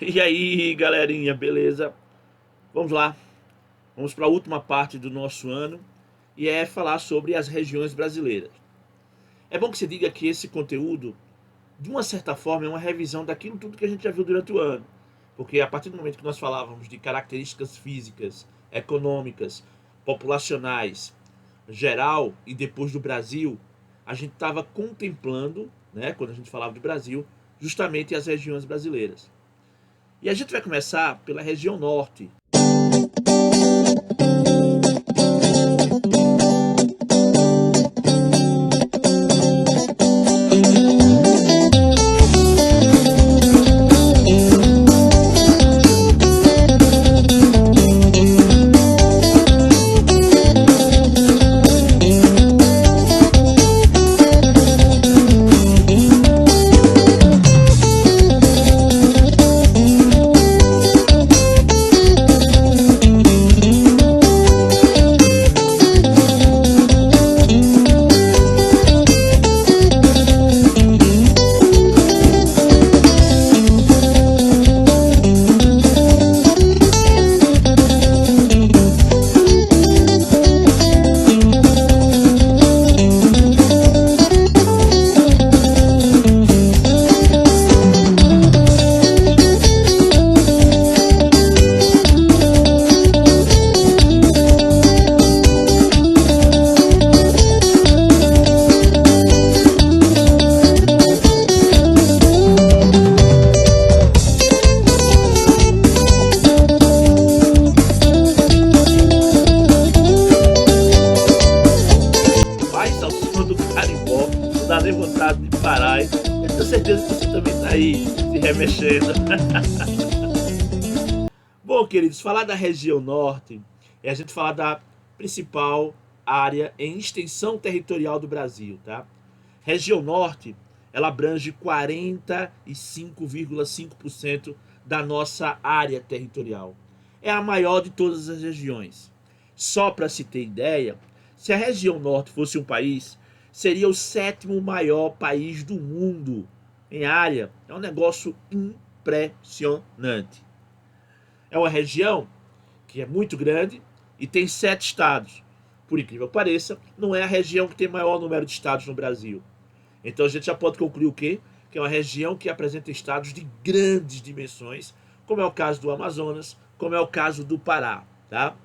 E aí, galerinha, beleza? Vamos lá. Vamos para a última parte do nosso ano e é falar sobre as regiões brasileiras. É bom que você diga que esse conteúdo, de uma certa forma, é uma revisão daquilo tudo que a gente já viu durante o ano. Porque a partir do momento que nós falávamos de características físicas, econômicas, populacionais, geral e depois do Brasil, a gente estava contemplando, né, quando a gente falava do Brasil, justamente as regiões brasileiras. E a gente vai começar pela região norte. Mais ao som do carimbó, não dá nem vontade de parar. Hein? Eu tenho certeza que você também está aí se remexendo. Bom, queridos, falar da região norte é a gente falar da principal área em extensão territorial do Brasil, tá? Região norte, ela abrange 45,5% da nossa área territorial. É a maior de todas as regiões. Só para se ter ideia, se a região norte fosse um país, seria o sétimo maior país do mundo em área. É um negócio impressionante. É uma região que é muito grande e tem 7 estados. Por incrível que pareça, não é a região que tem maior número de estados no Brasil. Então a gente já pode concluir o quê? Que é uma região que apresenta estados de grandes dimensões, como é o caso do Amazonas, como é o caso do Pará. Tá?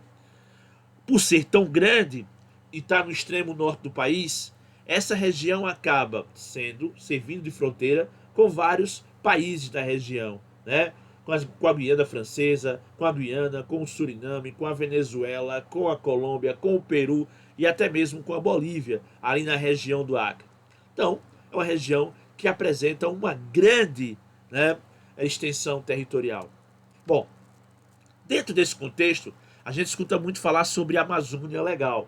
Por ser tão grande e estar no extremo norte do país, essa região acaba servindo de fronteira com vários países da região, né? Com a Guiana Francesa, com a Guiana, com o Suriname, com a Venezuela, com a Colômbia, com o Peru e até mesmo com a Bolívia, ali na região do Acre. Então, é uma região que apresenta uma grande, né, extensão territorial. Bom, dentro desse contexto, a gente escuta muito falar sobre a Amazônia Legal.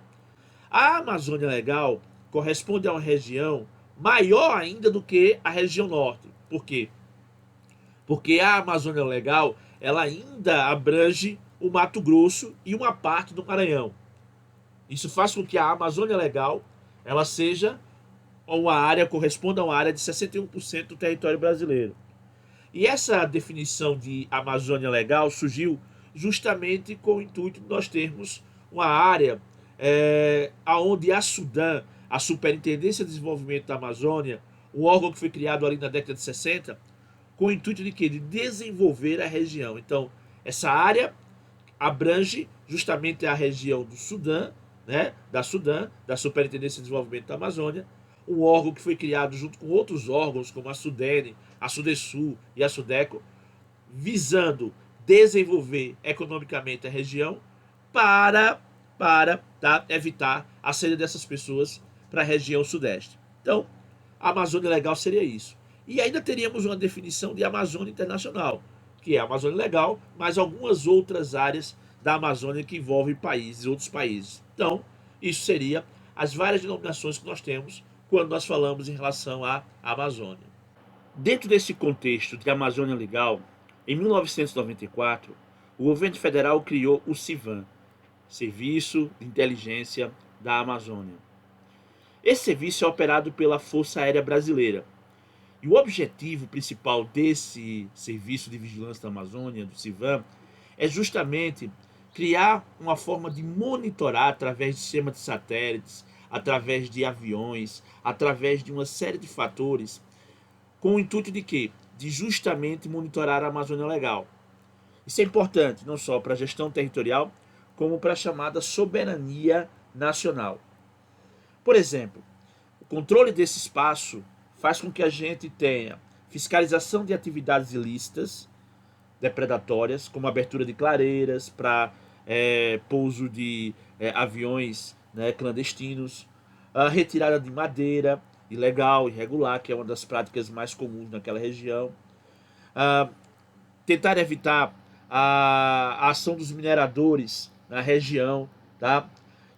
A Amazônia Legal corresponde a uma região maior ainda do que a região norte. Por quê? Porque a Amazônia Legal ela ainda abrange o Mato Grosso e uma parte do Maranhão. Isso faz com que a Amazônia Legal ela seja uma área, corresponda a uma área de 61% do território brasileiro. E essa definição de Amazônia Legal surgiu justamente com o intuito de nós termos uma área onde a SUDAM, a Superintendência de Desenvolvimento da Amazônia, um órgão que foi criado ali na década de 60, com o intuito de quê? De desenvolver a região. Então, essa área abrange justamente a região do Sudã, né, da SUDAM, da Superintendência de Desenvolvimento da Amazônia, um órgão que foi criado junto com outros órgãos, como a SUDENE, a SUDESUL e a SUDECO, visando desenvolver economicamente a região para, para evitar a saída dessas pessoas para a região sudeste. Então, a Amazônia Legal seria isso. E ainda teríamos uma definição de Amazônia Internacional, que é a Amazônia Legal, mas algumas outras áreas da Amazônia que envolvem países, outros países. Então, isso seria as várias denominações que nós temos quando nós falamos em relação à Amazônia. Dentro desse contexto de Amazônia Legal, em 1994, o governo federal criou o CIVAM, Serviço de Inteligência da Amazônia. Esse serviço é operado pela Força Aérea Brasileira E o objetivo principal desse Serviço de Vigilância da Amazônia, do CIVAM, é justamente criar uma forma de monitorar através de sistema de satélites, através de aviões, através de uma série de fatores, com o intuito de quê? De justamente monitorar a Amazônia Legal. Isso é importante não só para a gestão territorial, como para a chamada soberania nacional. Por exemplo, o controle desse espaço faz com que a gente tenha fiscalização de atividades ilícitas, depredatórias, como abertura de clareiras para pouso de aviões, né, clandestinos, a retirada de madeira ilegal, irregular, que é uma das práticas mais comuns naquela região, ah, tentar evitar a ação dos mineradores na região, tá?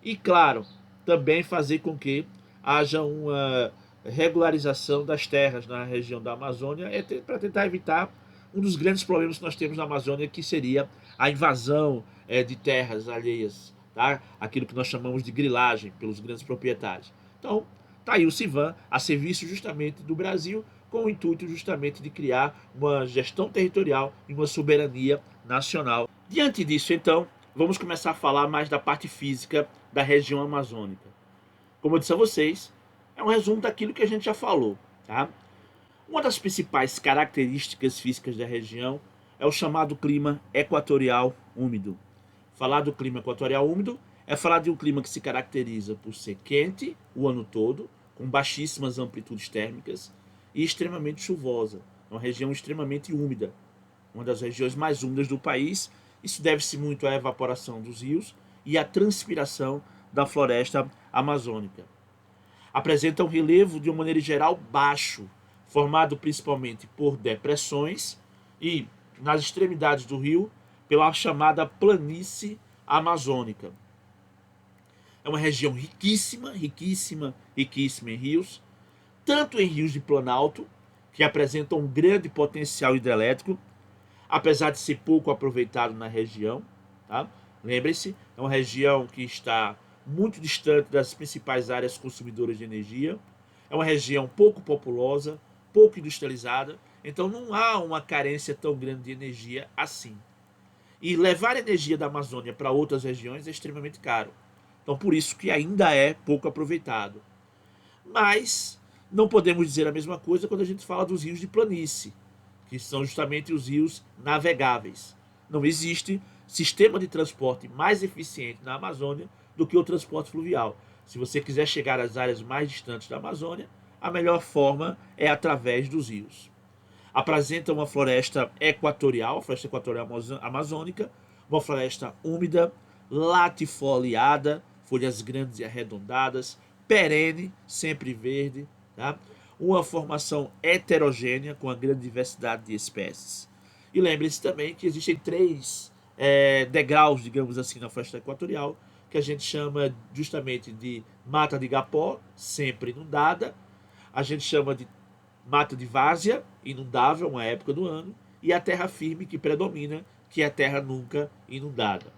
E claro, também fazer com que haja uma regularização das terras na região da Amazônia para tentar evitar um dos grandes problemas que nós temos na Amazônia, que seria a invasão de terras alheias, tá? Aquilo que nós chamamos de grilagem pelos grandes proprietários. Então, tá aí o CIVAM a serviço justamente do Brasil, com o intuito justamente de criar uma gestão territorial e uma soberania nacional. Diante disso, então, vamos começar a falar mais da parte física da região amazônica. Como eu disse a vocês, é um resumo daquilo que a gente já falou, tá? Uma das principais características físicas da região é o chamado clima equatorial úmido. Falar do clima equatorial úmido é falar de um clima que se caracteriza por ser quente o ano todo, com baixíssimas amplitudes térmicas e extremamente chuvosa. É uma região extremamente úmida, uma das regiões mais úmidas do país. Isso deve-se muito à evaporação dos rios e à transpiração da floresta amazônica. Apresenta um relevo de uma maneira geral baixo, formado principalmente por depressões e, nas extremidades do rio, pela chamada planície amazônica. É uma região riquíssima, riquíssima, riquíssima em rios, tanto em rios de planalto, que apresentam um grande potencial hidrelétrico, apesar de ser pouco aproveitado na região. Tá? Lembre-se, é uma região que está muito distante das principais áreas consumidoras de energia, é uma região pouco populosa, pouco industrializada, então não há uma carência tão grande de energia assim. E levar energia da Amazônia para outras regiões é extremamente caro. Então por isso que ainda é pouco aproveitado. Mas não podemos dizer a mesma coisa quando a gente fala dos rios de planície, que são justamente os rios navegáveis. Não existe sistema de transporte mais eficiente na Amazônia do que o transporte fluvial. Se você quiser chegar às áreas mais distantes da Amazônia, a melhor forma é através dos rios. Apresenta uma floresta equatorial, floresta equatorial amazônica, uma floresta úmida, latifoliada, folhas grandes e arredondadas, perene, sempre verde, tá? Uma formação heterogênea com uma grande diversidade de espécies. E lembre-se também que existem três degraus, digamos assim, na floresta equatorial, que a gente chama justamente de mata de igapó, sempre inundada, a gente chama de mata de várzea, inundável, uma época do ano, e a terra firme que predomina, que é a terra nunca inundada.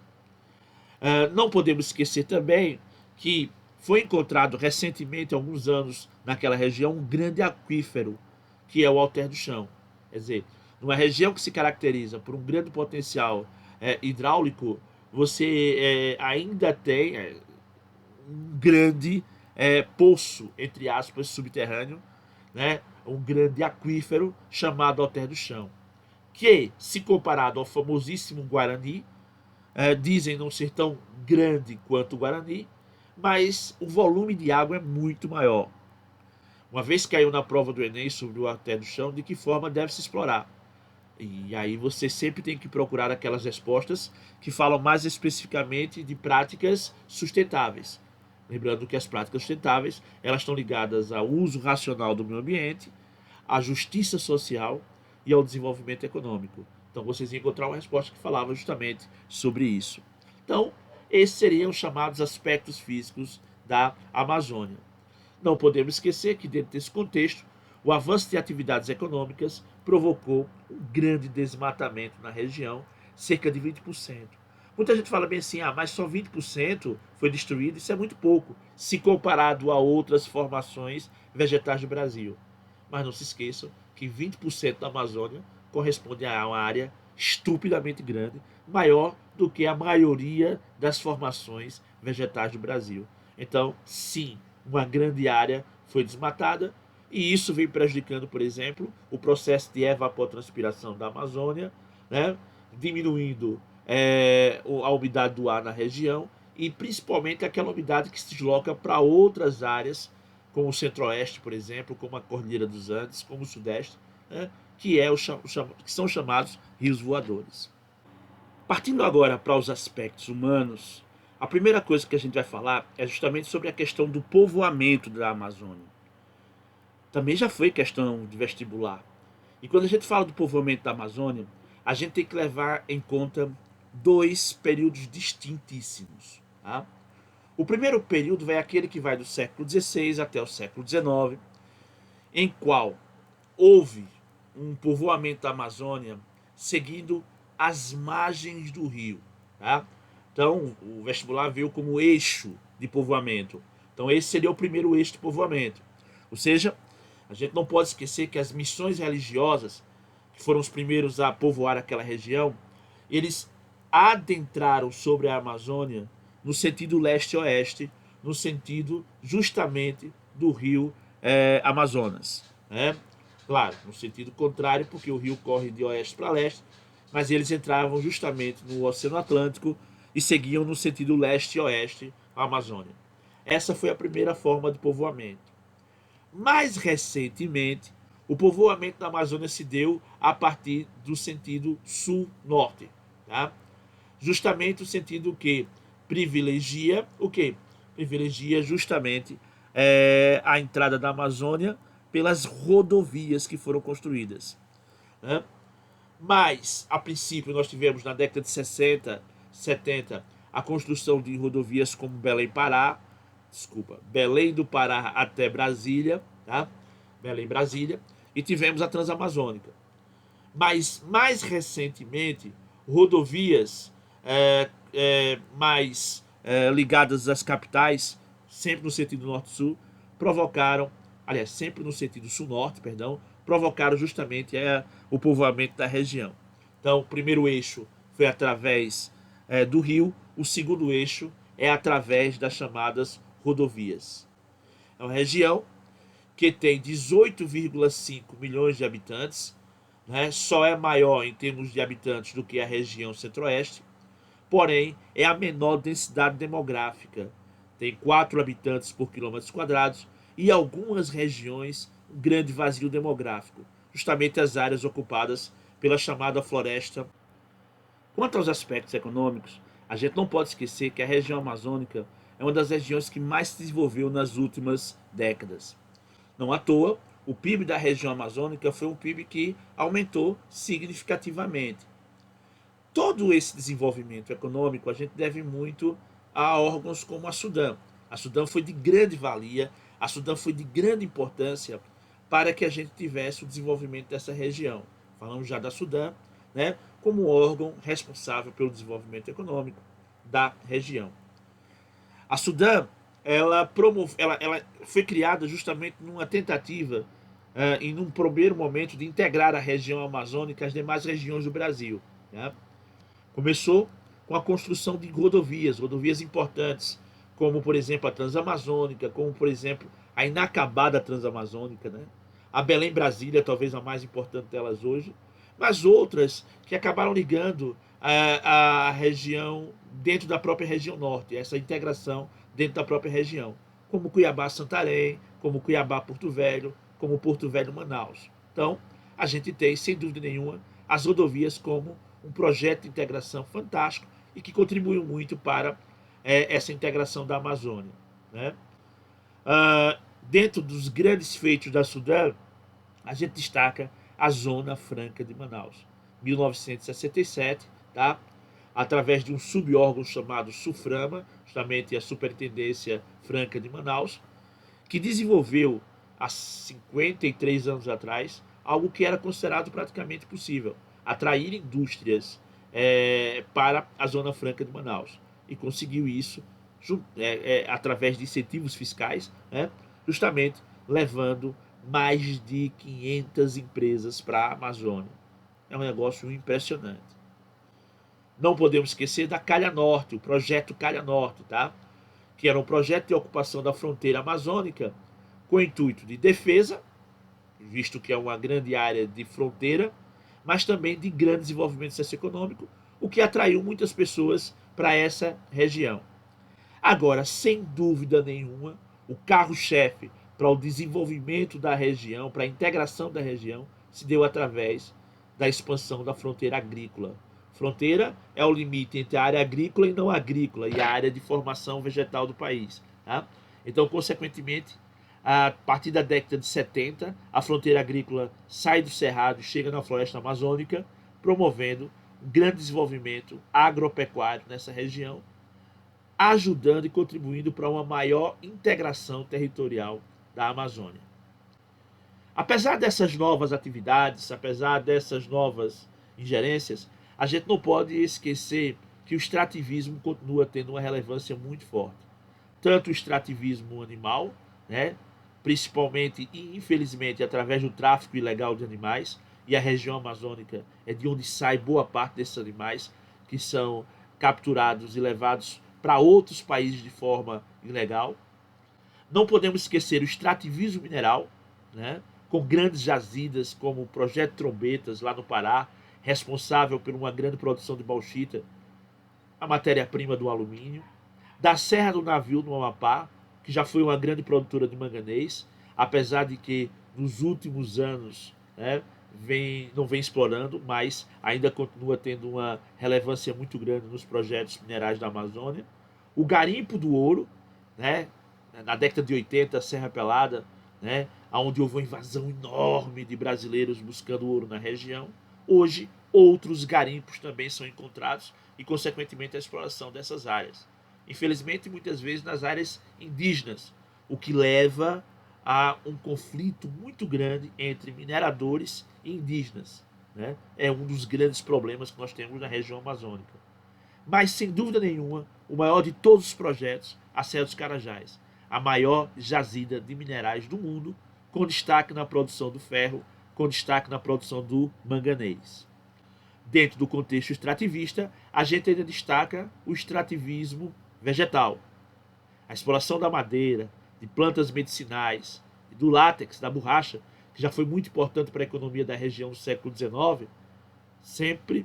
Não podemos esquecer também que foi encontrado recentemente, há alguns anos, naquela região, um grande aquífero, que é o Alter do Chão. Quer dizer, numa região que se caracteriza por um grande potencial hidráulico, você ainda tem um grande poço, entre aspas, subterrâneo, né? Um grande aquífero chamado Alter do Chão, que, se comparado ao famosíssimo Guarani, dizem não ser tão grande quanto o Guarani, mas o volume de água é muito maior. Uma vez caiu na prova do Enem sobre o Alter do Chão, de que forma deve se explorar. E aí você sempre tem que procurar aquelas respostas que falam mais especificamente de práticas sustentáveis. Lembrando que as práticas sustentáveis, elas estão ligadas ao uso racional do meio ambiente, à justiça social e ao desenvolvimento econômico. Então vocês iam encontrar uma resposta que falava justamente sobre isso. Então, esses seriam os chamados aspectos físicos da Amazônia. Não podemos esquecer que, dentro desse contexto, o avanço de atividades econômicas provocou um grande desmatamento na região, cerca de 20%. Muita gente fala bem assim, mas só 20% foi destruído, isso é muito pouco, se comparado a outras formações vegetais do Brasil. mas não se esqueçam que 20% da Amazônia corresponde a uma área estupidamente grande, maior do que a maioria das formações vegetais do Brasil. Então, sim, uma grande área foi desmatada e isso vem prejudicando, por exemplo, o processo de evapotranspiração da Amazônia, né, diminuindo a umidade do ar na região e principalmente aquela umidade que se desloca para outras áreas, como o Centro-Oeste, por exemplo, como a Cordilheira dos Andes, como o Sudeste, né, que são chamados rios voadores. Partindo agora para os aspectos humanos, a primeira coisa que a gente vai falar é justamente sobre a questão do povoamento da Amazônia. Também já foi questão de vestibular. E quando a gente fala do povoamento da Amazônia, a gente tem que levar em conta dois períodos distintíssimos. Tá? O primeiro período é aquele que vai do século XVI até o século XIX, em qual houve um povoamento da Amazônia seguindo as margens do rio. Tá? Então, o vestibular viu como eixo de povoamento. Então, esse seria o primeiro eixo de povoamento. Ou seja, a gente não pode esquecer que as missões religiosas, que foram os primeiros a povoar aquela região, eles adentraram sobre a Amazônia no sentido leste-oeste, no sentido justamente do rio Amazonas. Né? Claro, no sentido contrário, porque o rio corre de oeste para leste, mas eles entravam justamente no Oceano Atlântico e seguiam no sentido leste-oeste a Amazônia. Essa foi a primeira forma de povoamento. Mais recentemente, o povoamento da Amazônia se deu a partir do sentido sul-norte. Tá? Justamente o sentido que privilegia o quê? Privilegia justamente a entrada da Amazônia pelas rodovias que foram construídas. Né? Mas, a princípio, nós tivemos na década de 60, 70, a construção de rodovias como Belém do Pará até Brasília, tá? Belém, Brasília, e tivemos a Transamazônica. Mas, mais recentemente, rodovias mais ligadas às capitais, sempre no sentido norte-sul, provocaram, aliás, sempre no sentido sul-norte, perdão, provocaram justamente o povoamento da região. Então, o primeiro eixo foi através do rio, o segundo eixo é através das chamadas rodovias. É uma região que tem 18,5 milhões de habitantes, né? Só é maior em termos de habitantes do que a região centro-oeste, porém é a menor densidade demográfica. Tem 4 habitantes por quilômetros quadrados e algumas regiões um grande vazio demográfico, justamente as áreas ocupadas pela chamada floresta. Quanto aos aspectos econômicos, a gente não pode esquecer que a região amazônica é uma das regiões que mais se desenvolveu nas últimas décadas. Não à toa, o PIB da região amazônica foi um PIB que aumentou significativamente. Todo esse desenvolvimento econômico a gente deve muito a órgãos como a Sudam. A Sudam foi de grande valia, a Sudam foi de grande importância para que a gente tivesse o desenvolvimento dessa região. Falamos já da Sudam, né, como órgão responsável pelo desenvolvimento econômico da região. A Sudam ela foi criada justamente numa tentativa, em um primeiro momento, de integrar a região amazônica às demais regiões do Brasil. Né? Começou com a construção de rodovias importantes, como, por exemplo, a Transamazônica, como, por exemplo, a inacabada Transamazônica, né? A Belém-Brasília, talvez a mais importante delas hoje, mas outras que acabaram ligando a região dentro da própria região norte, essa integração dentro da própria região, como Cuiabá-Santarém, como Cuiabá-Porto Velho, como Porto Velho-Manaus. Então, a gente tem, sem dúvida nenhuma, as rodovias como um projeto de integração fantástico e que contribuiu muito para essa integração da Amazônia. Né? Dentro dos grandes feitos da Sudam, a gente destaca a Zona Franca de Manaus, 1967, tá? Através de um subórgão chamado SUFRAMA, justamente a Superintendência Franca de Manaus, que desenvolveu há 53 anos atrás algo que era considerado praticamente possível, atrair indústrias para a Zona Franca de Manaus. E conseguiu isso através de incentivos fiscais, né, justamente levando mais de 500 empresas para a Amazônia. É um negócio impressionante. Não podemos esquecer da Calha Norte, o projeto Calha Norte, tá? Que era um projeto de ocupação da fronteira amazônica com o intuito de defesa, visto que é uma grande área de fronteira, mas também de grande desenvolvimento socioeconômico, o que atraiu muitas pessoas para essa região. Agora, sem dúvida nenhuma, o carro-chefe para o desenvolvimento da região, para a integração da região, se deu através da expansão da fronteira agrícola. Fronteira é o limite entre a área agrícola e não agrícola e a área de formação vegetal do país. Tá? Então, consequentemente, a partir da década de 70, a fronteira agrícola sai do cerrado e chega na floresta amazônica, promovendo um grande desenvolvimento agropecuário nessa região, ajudando e contribuindo para uma maior integração territorial da Amazônia. Apesar dessas novas atividades, apesar dessas novas ingerências, a gente não pode esquecer que o extrativismo continua tendo uma relevância muito forte. Tanto o extrativismo animal, né, principalmente e infelizmente através do tráfico ilegal de animais, e a região amazônica é de onde sai boa parte desses animais que são capturados e levados para outros países de forma ilegal. Não podemos esquecer o extrativismo mineral, né, com grandes jazidas como o Projeto Trombetas, lá no Pará, responsável por uma grande produção de bauxita, a matéria-prima do alumínio. Da Serra do Navio, no Amapá, que já foi uma grande produtora de manganês, apesar de que nos últimos anos, né, não vem explorando, mas ainda continua tendo uma relevância muito grande nos projetos minerais da Amazônia. O garimpo do ouro, né, na década de 80, Serra Pelada, né, onde houve uma invasão enorme de brasileiros buscando ouro na região. Hoje, outros garimpos também são encontrados e, consequentemente, a exploração dessas áreas. Infelizmente, muitas vezes nas áreas indígenas, o que leva a um conflito muito grande entre mineradores e indígenas. Né? É um dos grandes problemas que nós temos na região amazônica. Mas, sem dúvida nenhuma, o maior de todos os projetos, a Serra dos Carajás, a maior jazida de minerais do mundo, com destaque na produção do ferro, com destaque na produção do manganês. Dentro do contexto extrativista, a gente ainda destaca o extrativismo vegetal. A exploração da madeira, de plantas medicinais, do látex, da borracha, que já foi muito importante para a economia da região do século XIX, sempre,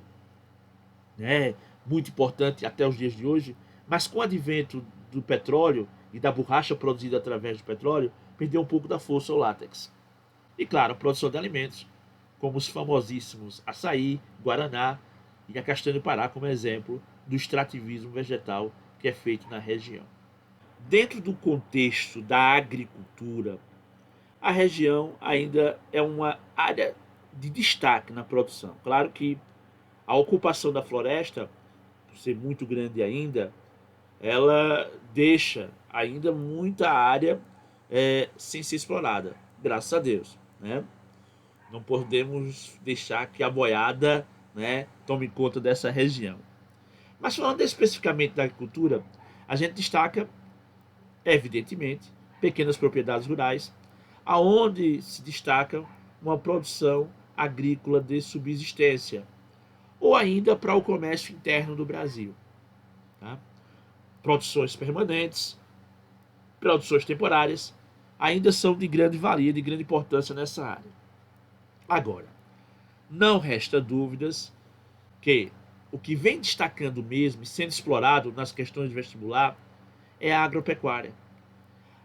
né, muito importante até os dias de hoje, mas com o advento do petróleo e da borracha produzida através do petróleo, perdeu um pouco da força o látex. E claro, a produção de alimentos, como os famosíssimos açaí, guaraná e a castanha do Pará como exemplo do extrativismo vegetal que é feito na região. Dentro do contexto da agricultura, a região ainda é uma área de destaque na produção. Claro que a ocupação da floresta, por ser muito grande ainda, ela deixa ainda muita área sem ser explorada, graças a Deus, né? Não podemos deixar que a boiada, né, tome conta dessa região. Mas falando especificamente da agricultura, a gente destaca, evidentemente, pequenas propriedades rurais, aonde se destaca uma produção agrícola de subsistência, ou ainda para o comércio interno do Brasil. Tá? Produções permanentes, produções temporárias, ainda são de grande valia, de grande importância nessa área. Agora, não resta dúvidas que o que vem destacando mesmo e sendo explorado nas questões de vestibular é a agropecuária.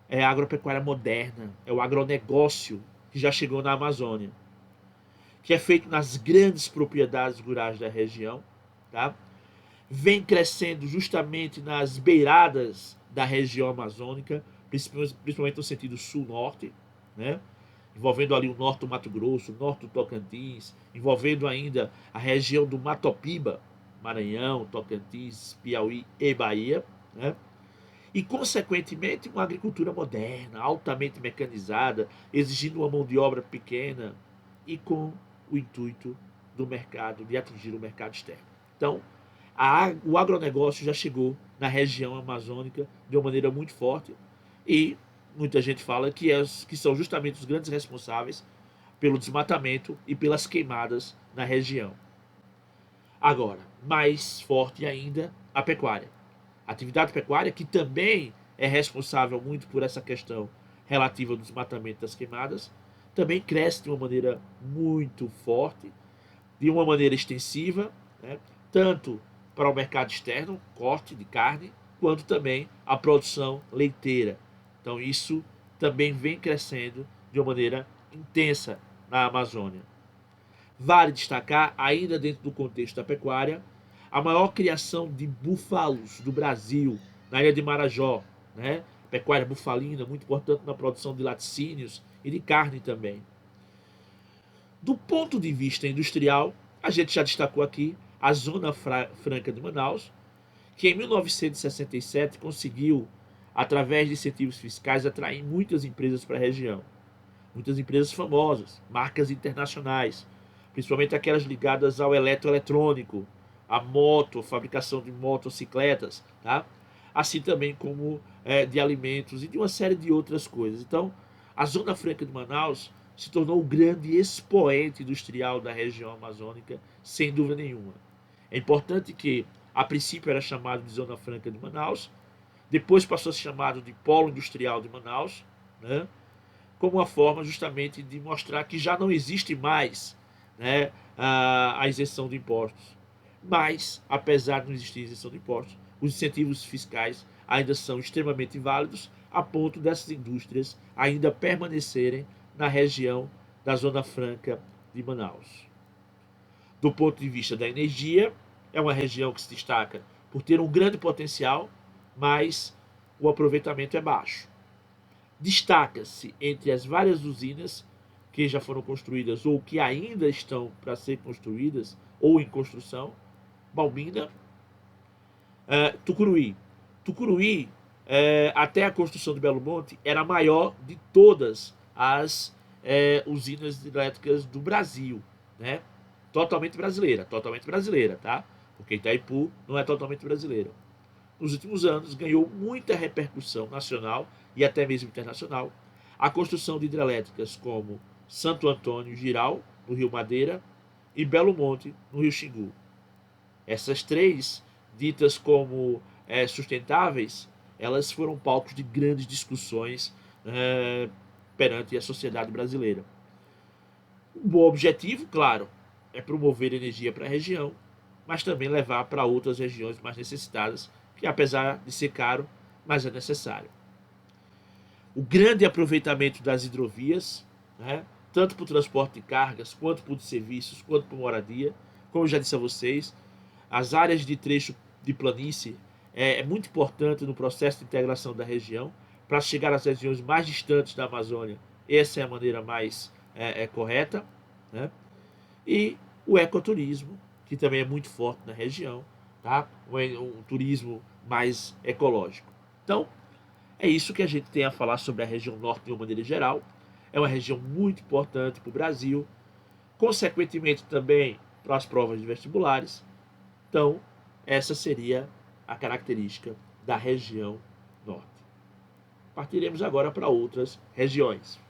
É a agropecuária moderna, é o agronegócio que já chegou na Amazônia, que é feito nas grandes propriedades rurais da região, tá? Vem crescendo justamente nas beiradas da região amazônica, principalmente no sentido sul-norte, né? Envolvendo ali o norte do Mato Grosso, o norte do Tocantins, envolvendo ainda a região do Matopiba, Maranhão, Tocantins, Piauí e Bahia, né? E, consequentemente, uma agricultura moderna, altamente mecanizada, exigindo uma mão de obra pequena e com o intuito do mercado, de atingir o mercado externo. Então, o agronegócio já chegou na região amazônica de uma maneira muito forte e muita gente fala que são justamente os grandes responsáveis pelo desmatamento e pelas queimadas na região. Agora, mais forte ainda, a pecuária. A atividade pecuária, que também é responsável muito por essa questão relativa ao desmatamento das queimadas, também cresce de uma maneira muito forte, de uma maneira extensiva, né? Tanto para o mercado externo, corte de carne, quanto também a produção leiteira. Então isso também vem crescendo de uma maneira intensa na Amazônia. Vale destacar, ainda dentro do contexto da pecuária, a maior criação de búfalos do Brasil, na ilha de Marajó, né? Pecuária bufalina, muito importante na produção de laticínios e de carne também. Do ponto de vista industrial, a gente já destacou aqui a Zona Franca de Manaus, que em 1967 conseguiu, através de incentivos fiscais, atrair muitas empresas para a região. Muitas empresas famosas, marcas internacionais, principalmente aquelas ligadas ao eletroeletrônico, à moto, fabricação de motocicletas, tá? Assim também como de alimentos e de uma série de outras coisas. Então, a Zona Franca de Manaus se tornou o grande expoente industrial da região amazônica, sem dúvida nenhuma. É importante que, a princípio, era chamado de Zona Franca de Manaus, depois passou a ser chamado de Polo Industrial de Manaus, né? Como uma forma justamente de mostrar que já não existe mais, né, a isenção de impostos. Mas, apesar de não existir isenção de impostos, os incentivos fiscais ainda são extremamente válidos, a ponto dessas indústrias ainda permanecerem na região da Zona Franca de Manaus. Do ponto de vista da energia, é uma região que se destaca por ter um grande potencial, mas o aproveitamento é baixo. Destaca-se entre as várias usinas que já foram construídas ou que ainda estão para ser construídas ou em construção, Balbina, Tucuruí. Tucuruí, até a construção de Belo Monte, era a maior de todas as usinas elétricas do Brasil, né? Totalmente brasileira, tá? Porque Itaipu não é totalmente brasileira. Nos últimos anos, ganhou muita repercussão nacional e até mesmo internacional a construção de hidrelétricas como Santo Antônio Giral, no Rio Madeira, e Belo Monte, no Rio Xingu. Essas três, ditas como sustentáveis, elas foram palcos de grandes discussões perante a sociedade brasileira. Um bom objetivo, claro, é promover energia para a região, mas também levar para outras regiões mais necessitadas, que apesar de ser caro, mas é necessário. O grande aproveitamento das hidrovias, né, tanto para o transporte de cargas, quanto para o de serviços, quanto para a moradia, como eu já disse a vocês, as áreas de trecho de planície é muito importante no processo de integração da região, para chegar às regiões mais distantes da Amazônia. Essa é a maneira mais correta, né? E o ecoturismo, que também é muito forte na região, tá? Um turismo mais ecológico. Então, é isso que a gente tem a falar sobre a região norte de uma maneira geral. É uma região muito importante para o Brasil, consequentemente também para as provas de vestibulares. Então, essa seria a característica da região norte. Partiremos agora para outras regiões.